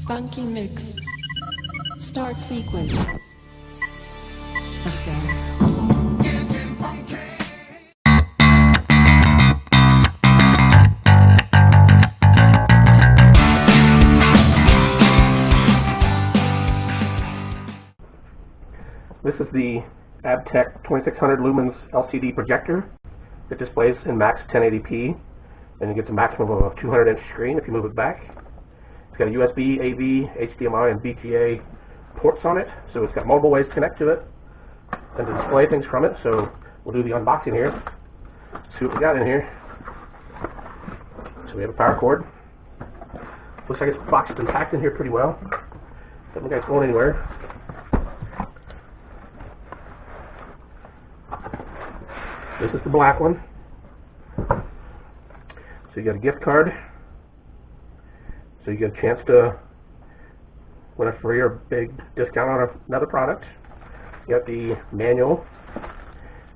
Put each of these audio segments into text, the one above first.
Funky mix. Start sequence. Let's go. This is the Abttech 2600 Lumens LCD projector. It displays in max 1080p, and it gets a maximum of a 200-inch screen if you move it back. It's got a USB, AV, HDMI, and VGA ports on it, so it's got multiple ways to connect to it and to display things from it. So we'll do the unboxing here, see what we got in here. So we have a power cord. Looks like it's boxed and packed in here pretty well. Doesn't look like it's going anywhere. This is the black one. So you get a gift card. So you get a chance to win a free or big discount on another product. You got the manual.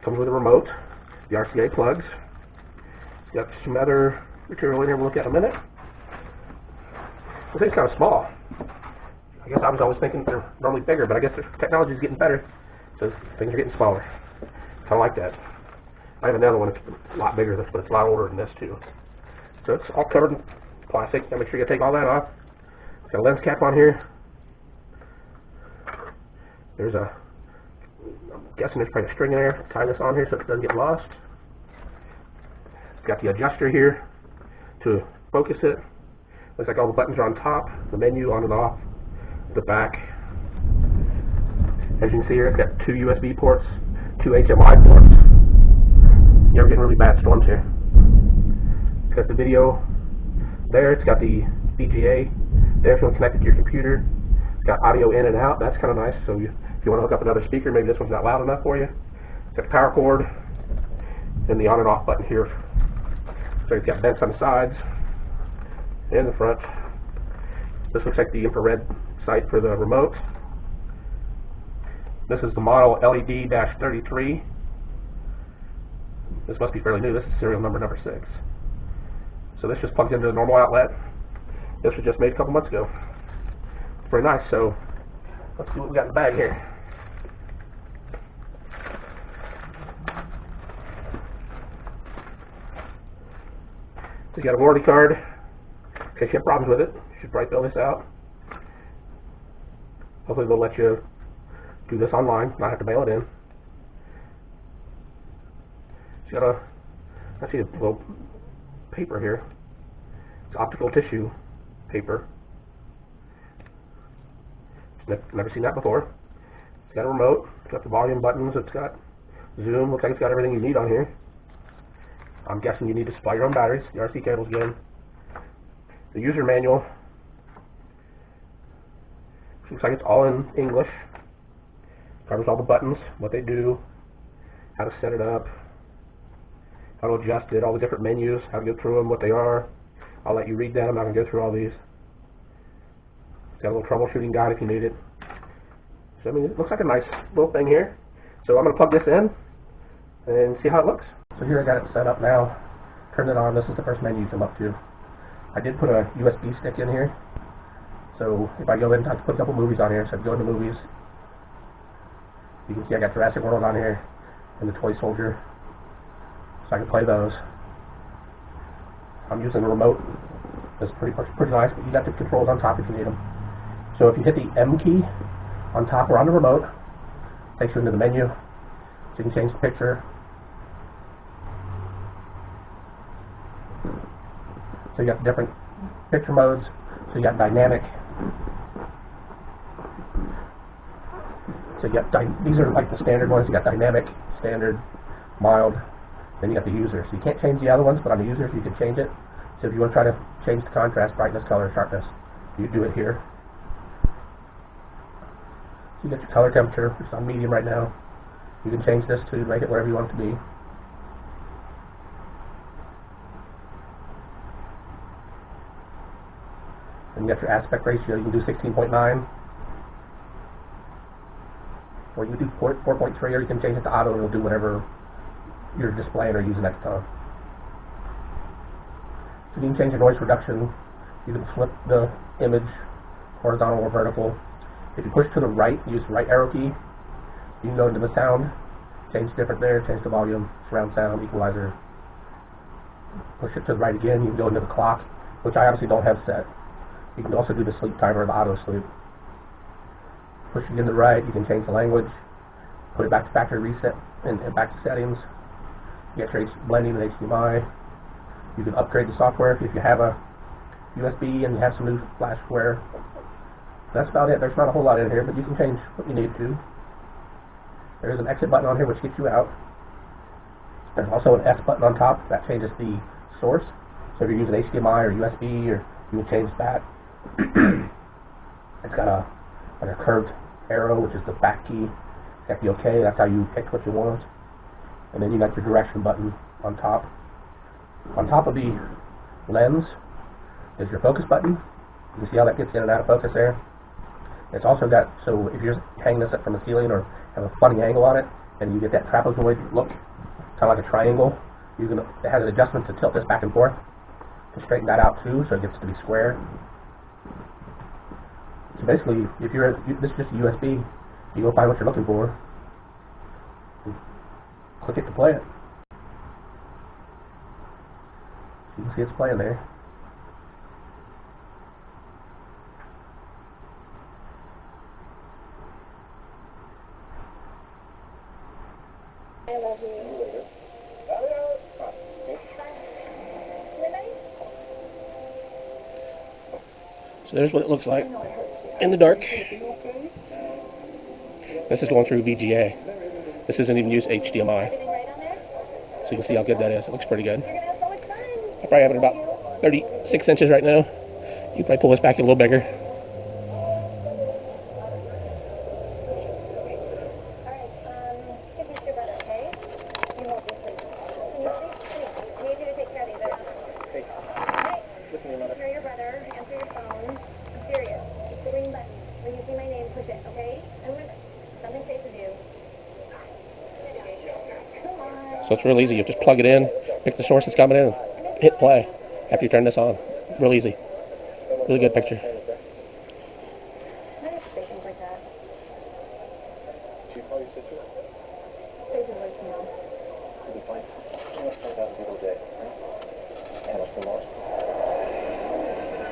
Comes with a remote. The RCA plugs. You got some other material in here we'll look at in a minute. This thing's kind of small. I guess I was always thinking they're normally bigger, but I guess the technology is getting better, so things are getting smaller. Kind of like that. I have another one that's a lot bigger, but it's a lot older than this too. So it's all covered in plastic. Make sure you take all that off. It's got a lens cap on here. There's a, I'm guessing there's probably a string in there. Tie this on here so it doesn't get lost. It's got the adjuster here to focus it. Looks like all the buttons are on top. The menu on and off. The back. As you can see here, it's got 2 USB ports, 2 HDMI ports. You're getting really bad storms here. It's got the video there. It's got the VGA there if you want to connect it to your computer. It's got audio in and out. That's kind of nice. So if you want to hook up another speaker, maybe this one's not loud enough for you. It's got the power cord and the on and off button here. So it's got vents on the sides and the front. This looks like the infrared sight for the remote. This is the model LED-33. This must be fairly new. This is serial number 6. So this just plugs into the normal outlet. This was just made a couple months ago. It's very nice. So let's see what we got in the bag here. So you got a warranty card. In case you have problems with it, you should probably fill this out. Hopefully they'll let you do this online, not have to mail it in. Got a, I see a little paper here. It's optical tissue paper. Never seen that before. It's got a remote. It's got the volume buttons. It's got zoom. Looks like it's got everything you need on here. I'm guessing you need to supply your own batteries. The RC cable's good. The user manual. Looks like it's all in English. Covers all the buttons, what they do, how to set it up, how to adjust it, all the different menus, how to go through them, what they are. I'll let you read that. I'm not going to go through all these. It's got a little troubleshooting guide if you need it. So I mean, it looks like a nice little thing here. So I'm going to plug this in and see how it looks. So here I got it set up now. Turn it on. This is the first menu you come up to. I did put a USB stick in here. So if I go in, I have to put a couple movies on here. So I go into movies. You can see I got Jurassic World on here and the Toy Soldier. So I can play those. I'm using the remote. It's pretty nice, but you got the controls on top if you need them. So if you hit the M key on top or on the remote, it takes you into the menu. So you can change the picture. So you got different picture modes. So you got dynamic. So you got these are like the standard ones. You got dynamic, standard, mild. Then you got the user. So you can't change the other ones, but on the users you can change it. So if you want to try to change the contrast, brightness, color, sharpness, you do it here. So you got your color temperature, which is on medium right now. You can change this to make it wherever you want it to be. And you got your aspect ratio. You can do 16.9. Or you can do 4.3, or you can change it to auto and it'll do whatever you're displaying or using at the time. So you can change the noise reduction. You can flip the image horizontal or vertical. If you push to the right, use the right arrow key, you can go into the sound, change different there, change the volume, surround sound, equalizer. Push it to the right again, you can go into the clock, which I obviously don't have set. You can also do the sleep timer, the auto sleep. Push it in the right, you can change the language, put it back to factory reset and back to settings. You get your blending and HDMI. You can upgrade the software if you have a USB and you have some new flashware. That's about it. There's not a whole lot in here, but you can change what you need to. There is an exit button on here which gets you out. There's also an S button on top that changes the source. So if you're using HDMI or USB, or you can change that. It's got a curved arrow, which is the back key. Got the OK. That's how you pick what you want. And then you got your direction button on top. On top of the lens is your focus button. You can see how that gets in and out of focus there. It's also got, so if you're hanging this up from the ceiling or have a funny angle on it, and you get that trapezoid look, kind of like a triangle, it has an adjustment to tilt this back and forth to straighten that out too, so it gets to be square. So basically, if this is just a USB, you go find what you're looking for, click it to play it. You can see it's playing there. I love you. So there's what it looks like in the dark. This is going through VGA. This isn't even used HDMI. So you can see how good that is. It looks pretty good. I probably have it about 36 inches right now. You probably pull this back a little bigger. So it's real easy. You just plug it in, pick the source that's coming in, and hit play after you turn this on. Real easy. Really good picture. It'll be fine. Just 5,000 people a day, right? And what's the most?